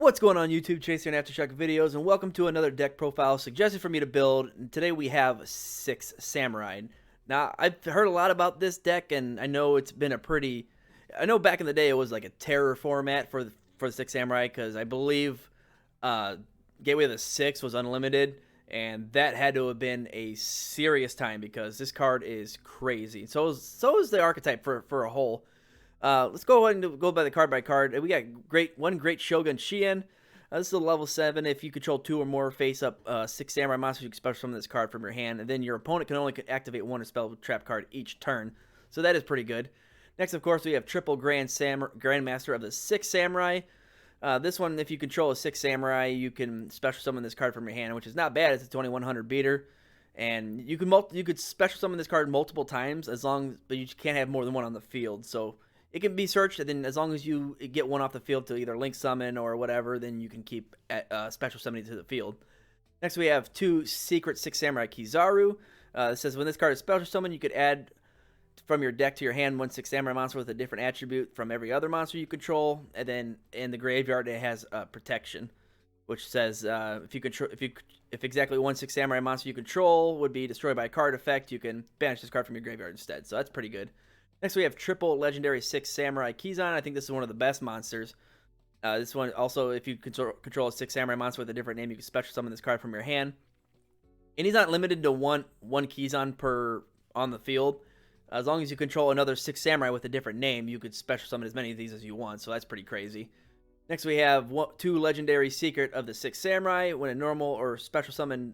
What's going on YouTube? Chase here in Aftershock videos, and welcome to another deck profile suggested for me to build. And today we have 6 Samurai. Now, I've heard a lot about this deck, and I know it's been I know back in the day it was like a terror format for the 6 Samurai, because I believe Gateway of the 6 was unlimited, and that had to have been a serious time because this card is crazy. So is the archetype for a whole. Let's go ahead and go by the card by card. We got one great Shogun Shien. This is a level 7. If you control 2 or more face-up 6 Samurai monsters, you can special summon this card from your hand, and then your opponent can only activate 1 or spell trap card each turn. So that is pretty good. Next, of course, we have triple Grandmaster of the 6 Samurai. This one, if you control a 6 Samurai, you can special summon this card from your hand, which is not bad. It's a 2100 beater. And you could special summon this card multiple times, but you can't have more than one on the field. So it can be searched, and then as long as you get one off the field to either link summon or whatever, then you can keep special summoning to the field. Next, we have 2 secret 6 Samurai Kizaru. It says when this card is special summoned, you could add from your deck to your hand 1 6 Samurai monster with a different attribute from every other monster you control. And then in the graveyard, it has protection, which says if exactly 1 6 Samurai monster you control would be destroyed by a card effect, you can banish this card from your graveyard instead. So that's pretty good. Next, we have triple legendary 6 Samurai Kizan. I think this is one of the best monsters. This one also, if you control a 6 Samurai monster with a different name, you can special summon this card from your hand. And he's not limited to one Kizan per on the field. As long as you control another 6 Samurai with a different name, you could special summon as many of these as you want. So that's pretty crazy. Next, we have 2 legendary secret of the 6 Samurai. When you normal or special summon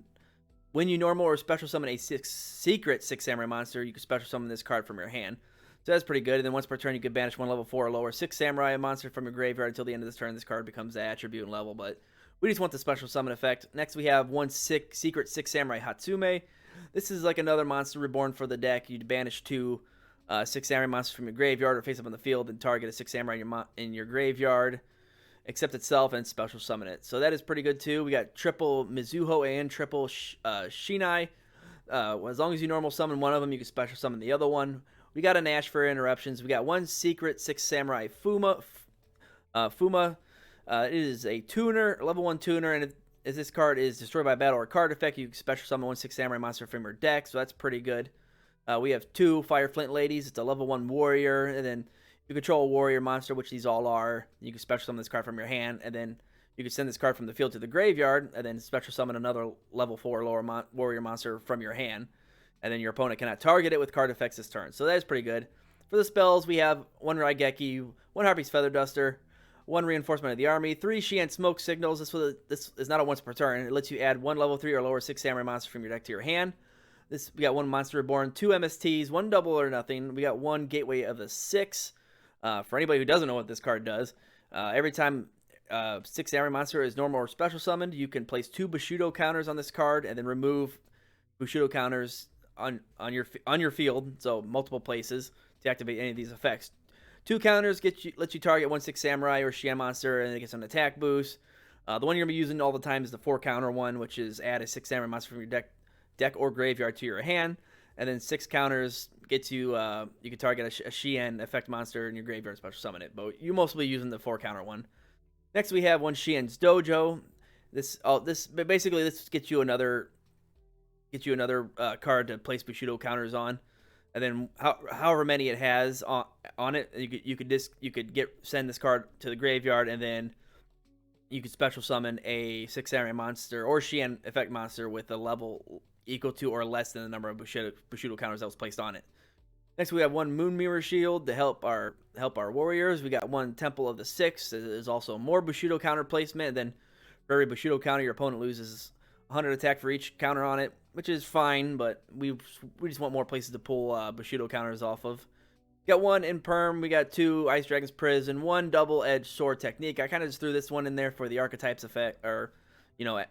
a secret 6 Samurai monster, you can special summon this card from your hand. So that's pretty good. And then once per turn, you can banish 1 level 4 or lower 6 Samurai monster from your graveyard until the end of this turn. This card becomes the attribute and level, but we just want the special summon effect. Next, we have 1 secret 6 Samurai Hatsume. This is like another monster reborn for the deck. You'd banish 2 6 Samurai monsters from your graveyard or face up on the field and target a 6 Samurai in your graveyard, except itself, and special summon it. So that is pretty good too. We got triple Mizuho and triple Shinai. As long as you normal summon one of them, you can special summon the other one. We got an Ash for interruptions. We got 1 secret 6 Samurai Fuma. It is a tuner, level 1 tuner, and if this card is destroyed by battle or card effect, you can special summon 1 6 Samurai monster from your deck, so that's pretty good. We have 2 Fire Flint Ladies. It's a level 1 warrior, and then you control a warrior monster, which these all are. You can special summon this card from your hand, and then you can send this card from the field to the graveyard, and then special summon another level 4 lower warrior monster from your hand. And then your opponent cannot target it with card effects this turn. So that is pretty good. For the spells, we have 1 Raigeki, 1 Harpy's Feather Duster, 1 Reinforcement of the Army, 3 Shien Smoke Signals. This is not a once per turn. It lets you add 1 level 3 or lower 6 Samurai monster from your deck to your hand. We got 1 Monster Reborn, 2 MSTs, 1 Double or Nothing. We got 1 Gateway of the 6. For anybody who doesn't know what this card does, every time 6 Samurai monster is normal or special summoned, you can place 2 Bushido counters on this card and then remove Bushido counters on your field, so multiple places to activate any of these effects. 2 counters lets you target 1 6 Samurai or Shien monster, and it gets an attack boost. The one you're gonna be using all the time is the 4 counter one, which is add a 6 Samurai monster from your deck or graveyard to your hand, and then 6 counters gets you you can target a Shien effect monster in your graveyard, special summon it. But you mostly using the 4 counter one. Next, we have 1 Shien's Dojo. This gets you another card to place Bushido counters on, and then however many it has on it, you could send this card to the graveyard, and then you could special summon a 6 Samurai monster or Shien effect monster with a level equal to or less than the number of Bushido counters that was placed on it. Next, we have 1 Moon Mirror Shield to help our warriors. We got 1 Temple of the 6. There's also more Bushido counter placement, and then for every Bushido counter, your opponent loses 100 attack for each counter on it, which is fine, but we just want more places to pull Bushido counters off of. We got 1 Imperm, we got 2 Ice Dragon's Prison, 1 Double-Edged Sword Technique. I kind of just threw this one in there for the archetypes effect, or, for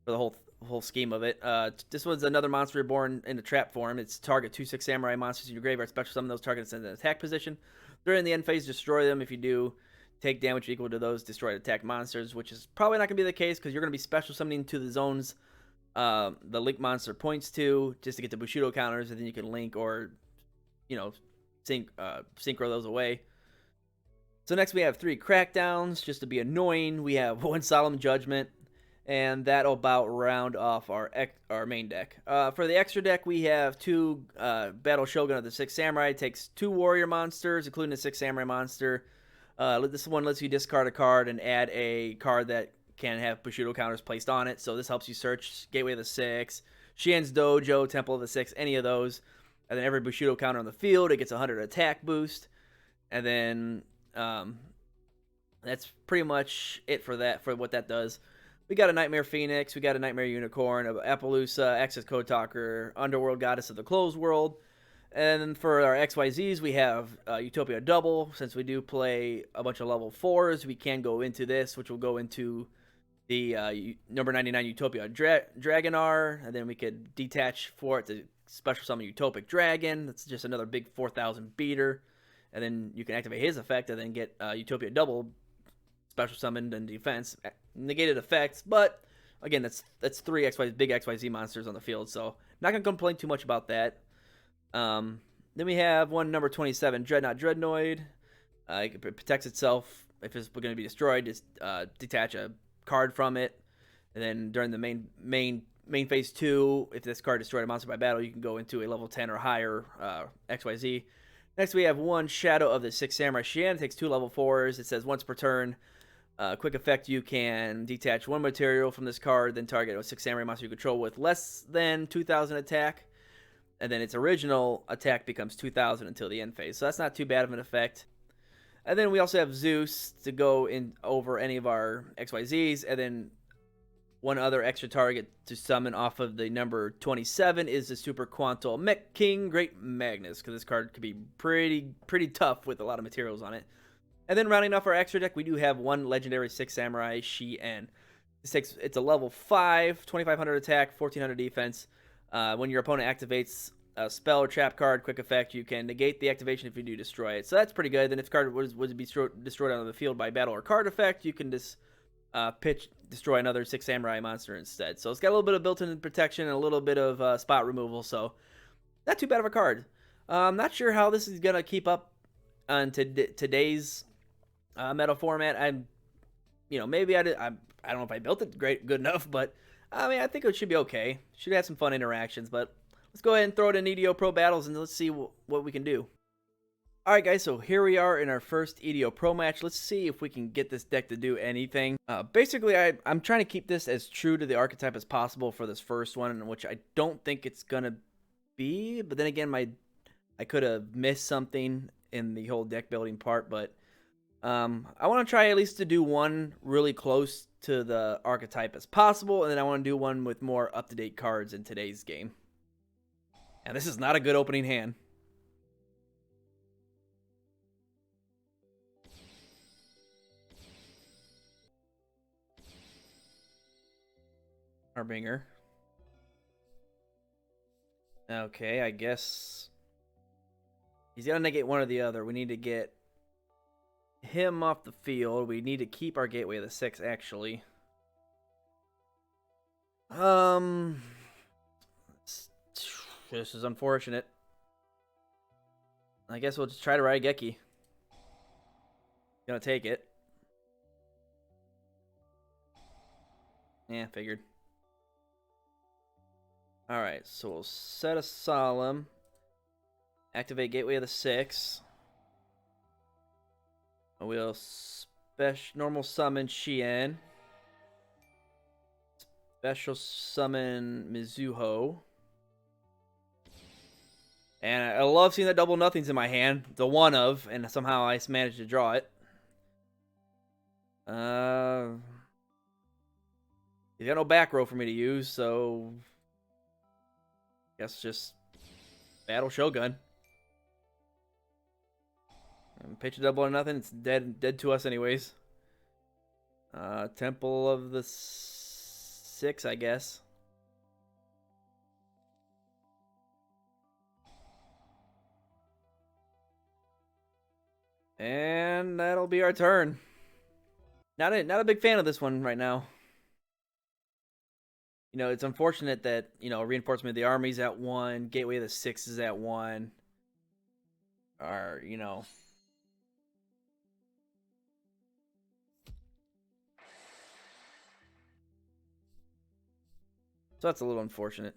the whole scheme of it. This one's another monster reborn in the trap form. It's target 2 6 Samurai monsters in your graveyard, special summon those targets in an attack position. During the end phase, destroy them. If you do, take damage equal to those destroyed attack monsters, which is probably not going to be the case because you're going to be special summoning to the zones the link monster points to, just to get the Bushido counters, and then you can link or, synchro those away. So next we have 3 crackdowns, just to be annoying. We have 1 solemn judgment, and that'll about round off our main deck. For the extra deck, we have 2 Battle Shogun of the 6 Samurai. It takes 2 warrior monsters, including the 6 Samurai monster. This one lets you discard a card and add a card that can have Bushido counters placed on it. So this helps you search Gateway of the 6, Shien's Dojo, Temple of the 6, any of those. And then every Bushido counter on the field, it gets 100 attack boost. And then that's pretty much it for that, for what that does. We got a Nightmare Phoenix, we got a Nightmare Unicorn, a Appaloosa, Access Code Talker, Underworld Goddess of the Closed World. And then for our XYZs, we have Utopia Double. Since we do play a bunch of level 4s, we can go into this, which will go into the number 99 Utopia Dragonar. And then we could detach for it to special summon Utopic Dragon. That's just another big 4,000 beater. And then you can activate his effect and then get Utopia Double special summoned and defense. Negated effects, but again, that's 3 big XYZ monsters on the field, so not going to complain too much about that. Then we have one number 27, Dreadnought Dreadnoid. It protects itself if it's going to be destroyed. Just detach a card from it, and then during the main phase 2, if this card destroyed a monster by battle, you can go into a level 10 or higher XYZ. Next, we have one Shadow of the 6 Samurai Shien. It takes 2 level 4s. It says once per turn, quick effect, you can detach 1 material from this card, then target a 6 Samurai monster you control with less than 2,000 attack. And then its original attack becomes 2,000 until the end phase. So that's not too bad of an effect. And then we also have Zeus to go in over any of our XYZs. And then one other extra target to summon off of the number 27 is the Super Quantal Mech King Great Magnus, because this card could be pretty tough with a lot of materials on it. And then rounding off our extra deck, we do have one legendary 6 Samurai Shien. It's a level 5, 2,500 attack, 1,400 defense. When your opponent activates a spell or trap card, quick effect, you can negate the activation if you do destroy it. So that's pretty good. Then if the card was to be destroyed on the field by battle or card effect, you can just destroy another 6 Samurai monster instead. So it's got a little bit of built-in protection and a little bit of spot removal. So not too bad of a card. I'm not sure how this is going to keep up on today's meta format. Maybe I don't know if I built it good enough, but I mean, I think it should be okay. Should have some fun interactions, but let's go ahead and throw it in EDO Pro Battles and let's see what we can do. Alright guys, so here we are in our first EDO Pro match. Let's see if we can get this deck to do anything. Basically, I'm trying to keep this as true to the archetype as possible for this first one, which I don't think it's going to be. But then again, I could have missed something in the whole deck building part, but I want to try at least to do one really close to the archetype as possible, and then I want to do one with more up-to-date cards in today's game. And this is not a good opening hand. Harbinger. Okay, I guess he's gonna negate one or the other. We need to get him off the field. We need to keep our Gateway of the 6, actually. This is unfortunate. I guess we'll just try to ride Geki. Gonna take it. Yeah, figured. Alright, so we'll set a Solemn. Activate Gateway of the 6. We'll normal summon Shien. Special summon Mizuho. And I love seeing that double nothings in my hand. The one of, and somehow I managed to draw it. He's got no back row for me to use, so guess just Battle Shogun. And pitch a double or nothing. It's dead to us anyways. Temple of the 6, I guess. And that'll be our turn. Not a big fan of this one right now. It's unfortunate that, Reinforcement of the Army's at 1, Gateway of the 6 is at 1. Or, So that's a little unfortunate.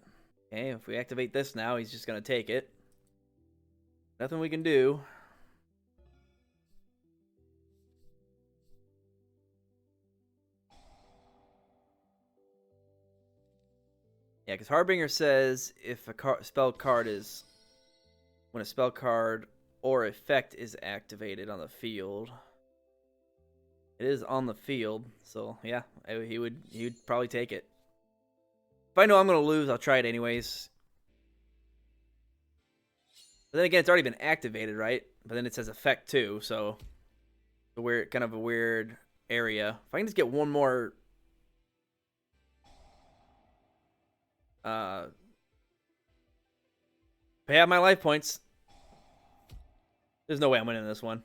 Okay, if we activate this now, he's just going to take it. Nothing we can do. Yeah, because Harbinger says if a spell card is... when a spell card or effect is activated on the field. It is on the field, so yeah, he would probably take it. If I know I'm going to lose, I'll try it anyways. But then again, it's already been activated, right? But then it says effect too, so it's a weird, kind of a weird area. If I can just get one more pay out my life points. There's no way I'm winning this one.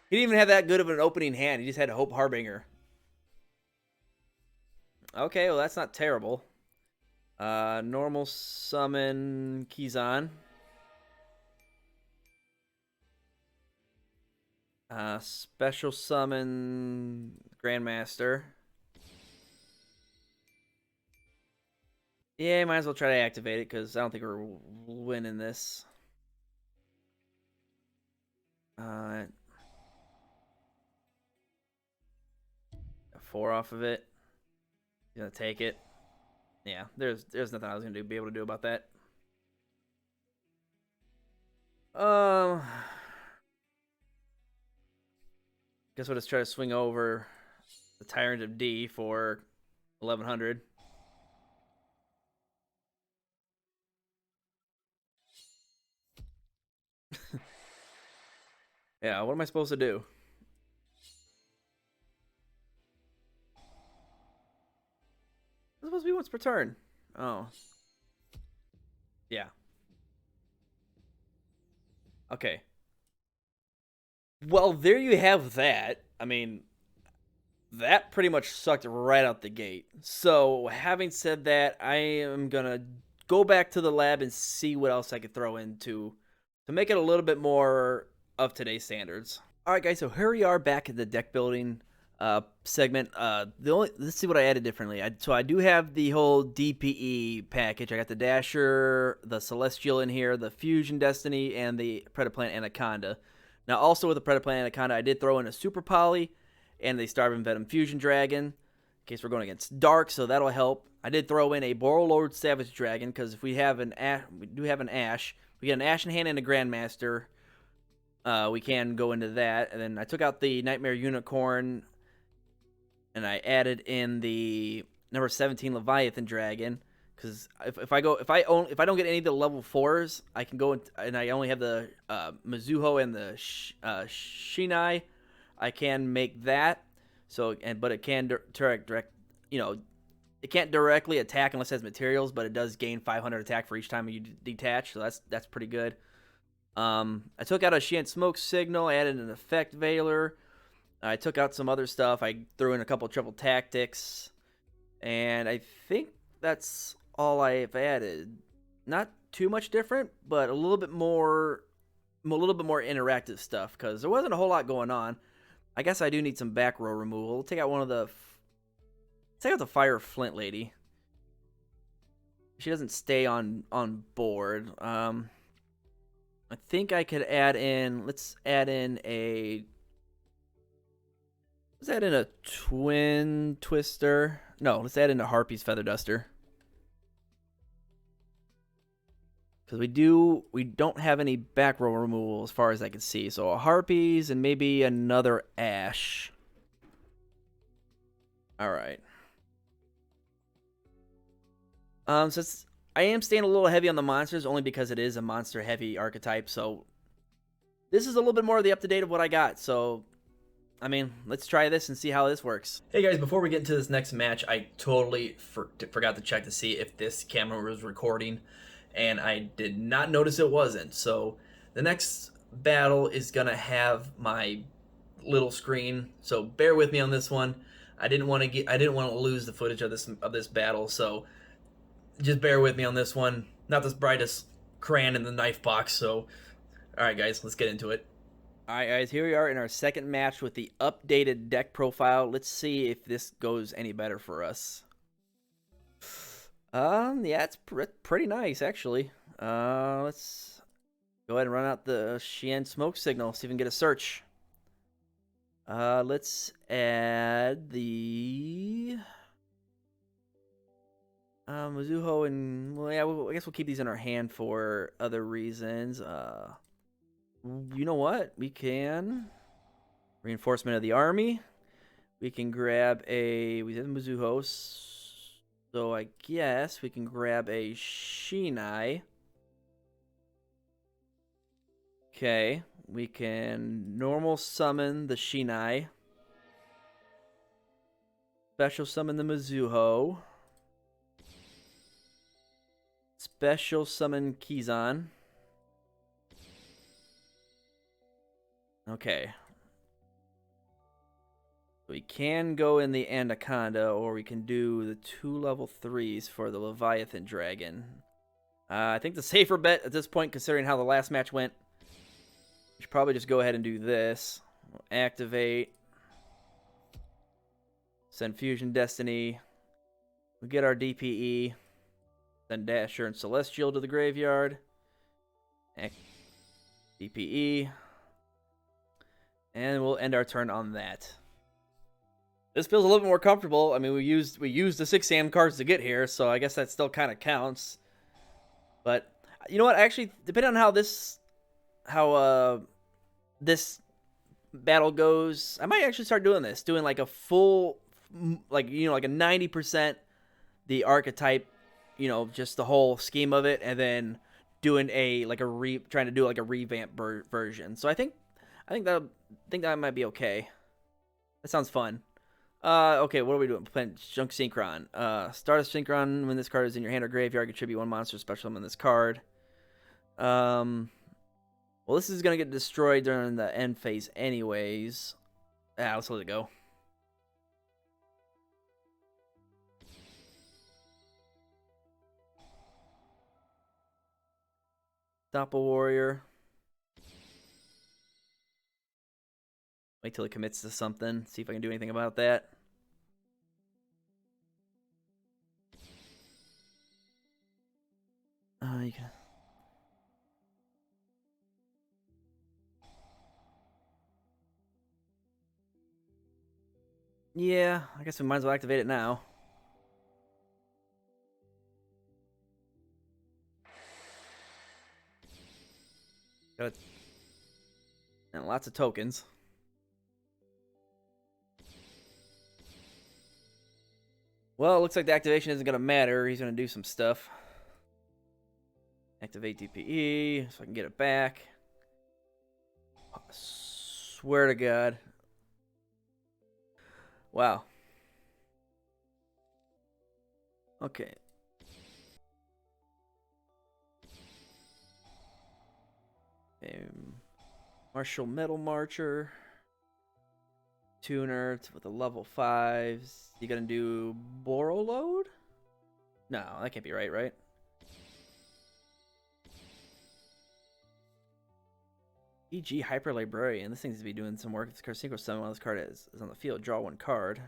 He didn't even have that good of an opening hand. He just had Hope Harbinger. Okay, well that's not terrible. Normal summon Kizan. Special summon Grandmaster. Yeah, might as well try to activate it because I don't think we're winning this. 4 off of it. He's gonna take it. Yeah, there's nothing I was gonna be able to do about that. Guess we'll just try to swing over the Tyrant of D for 1100. Yeah, what am I supposed to do? It's supposed to be once per turn. Oh. Yeah. Okay. Well, there you have that. I mean, that pretty much sucked right out the gate. So, having said that, I am going to go back to the lab and see what else I could throw into to make it a little bit more of today's standards. All right, guys, so here we are back at the deck building segment. Let's see what I added differently. So I do have the whole DPE package. I got the Dasher, the Celestial in here, the Fusion Destiny, and the Predaplant Anaconda. Now, also with the Predaplant Anaconda, I did throw in a Super Poly and the Starving Venom Fusion Dragon in case we're going against Dark, so that'll help. I did throw in a Borrelord Savage Dragon because if we have we do have an Ash. We get an Ash in hand and a Grandmaster. We can go into that. And then I took out the Nightmare Unicorn and I added in the number 17 Leviathan Dragon because if I don't get any of the level 4s, I can go and I only have the Mizuho and the Shinai. I can make that. So but it can direct, it can't directly attack unless it has materials, but it does gain 500 attack for each time you detach. So that's pretty good. I took out a Sheehan Smoke Signal, added an Effect Veiler. I took out some other stuff. I threw in a couple Triple Tactics. And I think that's all I've added. Not too much different, but a little bit more interactive stuff because there wasn't a whole lot going on. I guess I do need some back row removal. We'll take out take out the Fire Flint Lady. She doesn't stay on board. I think I could add in. Let's add in a Twin Twister. No, let's add in a Harpy's Feather Duster. Because we don't have any back row removal as far as I can see. So a Harpies and maybe another Ash. Alright. Since I am staying a little heavy on the monsters only because it is a monster heavy archetype, so this is a little bit more of the up-to-date of what I got. So I mean, let's try this and see how this works. Hey guys, before we get into this next match, I totally forgot to check to see if this camera was recording, and I did not notice it wasn't. So the next battle is gonna have my little screen, so bear with me on this one. I didn't want to lose the footage of this battle, so just bear with me on this one. Not the brightest crayon in the knife box, so all right guys, let's get into it. Alright guys, here we are in our second match with the updated deck profile. Let's see if this goes any better for us. Yeah, it's pretty nice actually. Let's go ahead and run out the Xian smoke signal. See if we can get a search. Let's add the Mizuho and well, yeah, I guess we'll keep these in our hand for other reasons. You know what? We can reinforcement of the army. We can grab we did Mizuho, so I guess we can grab a Shinai. Okay, we can normal summon the Shinai. Special summon the Mizuho. Special summon Kizan. Okay. We can go in the Anaconda, or we can do the 2 level 3s for the Leviathan Dragon. I think the safer bet at this point, considering how the last match went, we should probably just go ahead and do this. We'll activate. Send Fusion Destiny. We'll get our DPE. Send Dasher and Celestial to the graveyard. DPE. And we'll end our turn on that. This feels a little bit more comfortable. I mean, we used the 6 AM cards to get here, so I guess that still kind of counts. But you know what? Actually, depending on how this battle goes, I might actually start doing this, doing like a full, like like a 90% the archetype, just the whole scheme of it, and then doing trying to do like a revamp version. So I think that might be okay. That sounds fun. Okay, what are we doing? Playing Junk Synchron. Start a Synchron when this card is in your hand or graveyard. Contribute 1 monster special summon this card. Well, this is gonna get destroyed during the end phase, anyways. Let's let it go. Stop a warrior. Wait till it commits to something. See if I can do anything about that. You can. Yeah, I guess we might as well activate it now. Got it. And lots of tokens. Well, it looks like the activation isn't going to matter. He's going to do some stuff. Activate DPE so I can get it back. I swear to God. Wow. Okay. Martial Metal Marcher. Tuner with a level 5s. You gonna do Boro Load? No, that can't be right? E.g. Hyper Librarian. This thing needs to be doing some work. This card Synchro Summon while this card is on the field. Draw 1 card.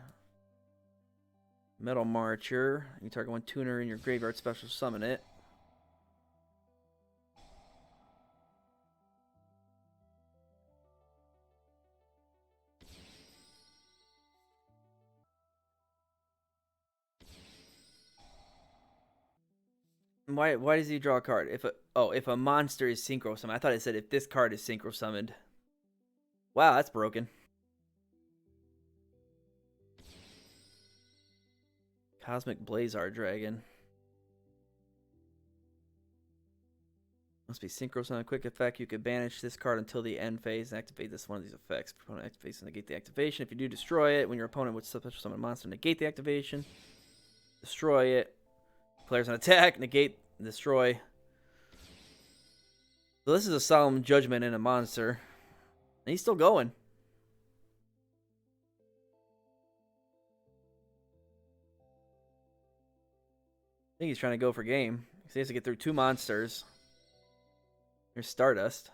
Metal Marcher. You target 1 tuner in your graveyard, special summon it. Why does he draw a card? If a monster is synchro summoned. I thought it said if this card is synchro summoned. Wow, that's broken. Cosmic Blazar Dragon. Must be synchro summoned. Quick effect. You can banish this card until the end phase and activate this one of these effects. Opponent activates and negate the activation. If you do destroy it, when your opponent would special summon a monster, negate the activation. Destroy it. Players on attack, negate, destroy. So this is a solemn judgment in a monster. And he's still going. I think he's trying to go for game. He has to get through 2 monsters. Here's Stardust.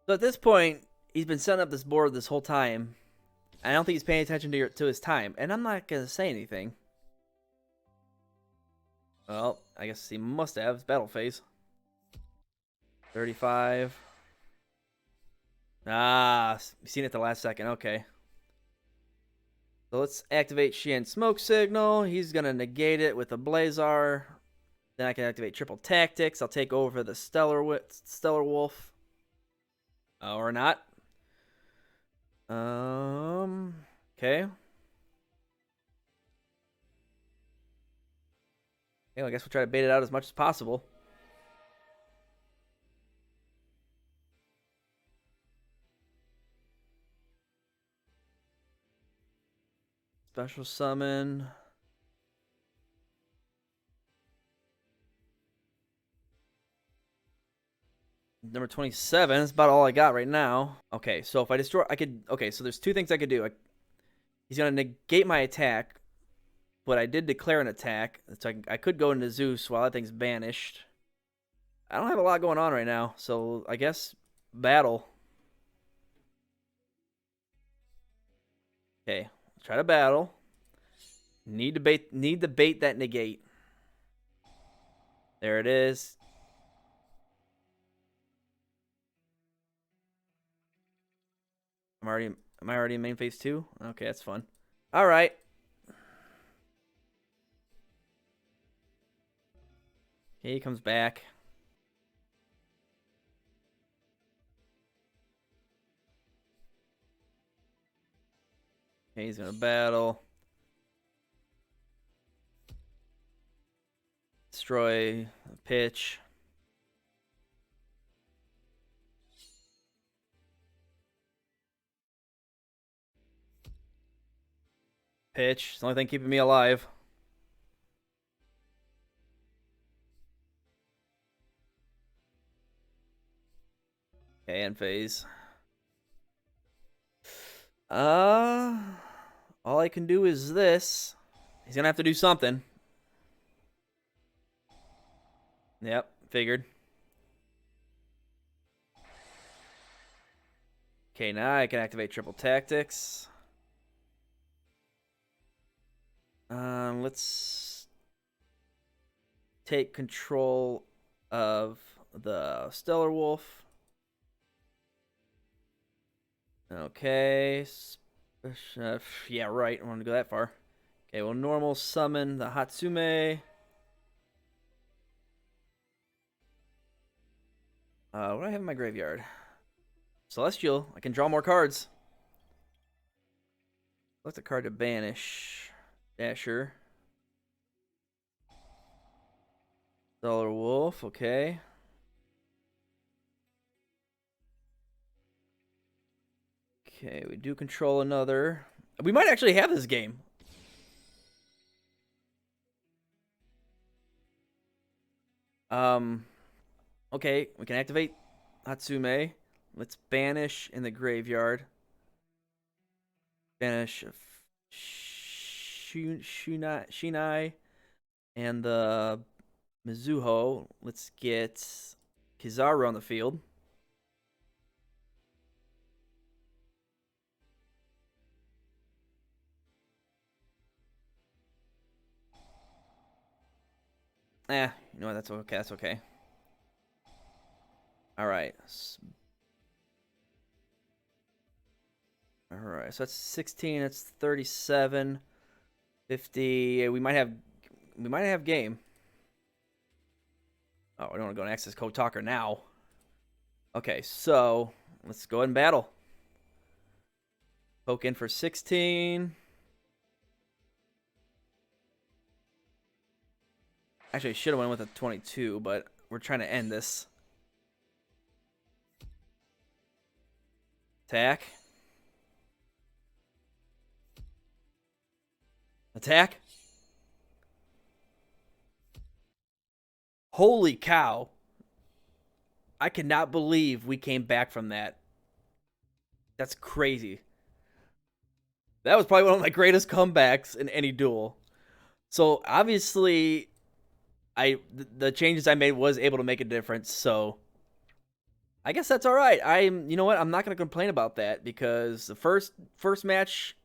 So at this point, he's been setting up this board this whole time. I don't think he's paying attention to his time, and I'm not gonna say anything. Well, I guess he must have. It's battle phase. 35. Ah, seen it the last second. Okay. So let's activate Xian Smoke Signal. He's gonna negate it with a Blazar. Then I can activate Triple Tactics. I'll take over the Stellar Wolf. Or not. Okay. Yeah, I guess we'll try to bait it out as much as possible. Special summon. Number 27. That's about all I got right now. Okay, so if I destroy, I could. Okay, so there's two things I could do. He's gonna negate my attack, but I did declare an attack, so I could go into Zeus while that thing's banished. I don't have a lot going on right now, so I guess battle. Okay, try to battle. Need to bait that negate. There it is. Am I already in main phase 2? Okay, that's fun. All right. Okay, he comes back. Okay, he's gonna battle. Destroy pitch. Pitch. It's the only thing keeping me alive. Okay, end phase. All I can do is this. He's gonna have to do something. Yep, figured. Okay, now I can activate Triple Tactics. Let's take control of the Stellar Wolf. Okay. Yeah, right. I want to go that far. Okay, we'll normal summon the Hatsume. What do I have in my graveyard? Celestial. I can draw more cards. Select a card to banish. Dasher. Stellar Wolf. Okay. Okay, we do control another. We might actually have this game. Okay, we can activate Hatsume. Let's banish in the graveyard. Banish Shinai and the Mizuho. Let's get Kizaru on the field. You know what? That's okay. That's okay. All right. All right. So that's 16. That's 37. 50. We might have game. Oh, I don't want to go and access Code Talker now. Okay, so let's go ahead and battle. Poke in for 16. Actually, I should have went with a 22, but we're trying to end this. Attack. Attack. Holy cow. I cannot believe we came back from that. That's crazy. That was probably one of my greatest comebacks in any duel. So obviously, the changes I made was able to make a difference. So I guess that's all right. You know what? I'm not gonna complain about that because the first match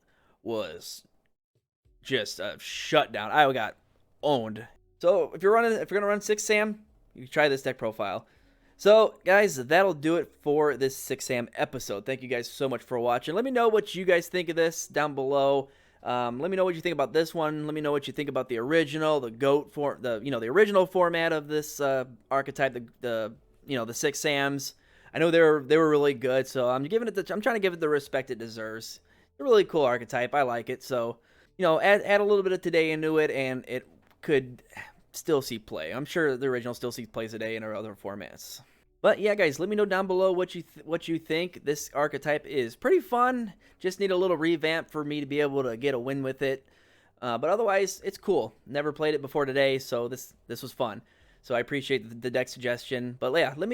was just a shutdown. I got owned. So if you're gonna run 6 Sam, you can try this deck profile. So guys, that'll do it for this 6 Sam episode. Thank you guys so much for watching. Let me know what you guys think of this down below. Let me know what you think about this one. Let me know what you think about the original, the GOAT for the original format of this archetype, the 6 Sams. I know they were really good, so I'm trying to give it the respect it deserves. It's a really cool archetype. I like it. So, add a little bit of today into it, and it could still see play. I'm sure the original still sees play today in our other formats. But yeah, guys, let me know down below what you think. This archetype is pretty fun. Just need a little revamp for me to be able to get a win with it. But otherwise, it's cool. Never played it before today, so this was fun. So I appreciate the deck suggestion. But yeah, let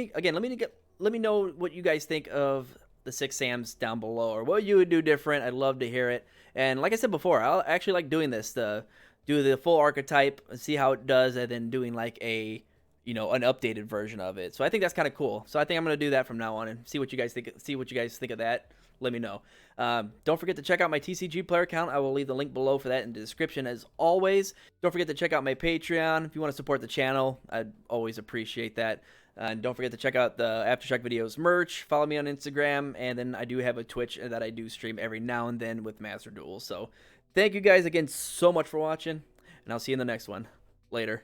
me know what you guys think of the 6 Sams down below, or what you would do different. I'd love to hear it. And like I said before, I'll actually like doing this, do the full archetype and see how it does, and then doing like an updated version of it. So I think that's kind of cool. So I think I'm going to do that from now on and see what you guys think of that. Let me know. Don't forget to check out my TCGPlayer account. I will leave the link below for that in the description as always. Don't forget to check out my Patreon if you want to support the channel. I'd always appreciate that. And don't forget to check out the Aftershock videos merch. Follow me on Instagram, and then I do have a Twitch that I do stream every now and then with Master Duels. So thank you guys again so much for watching, and I'll see you in the next one. Later.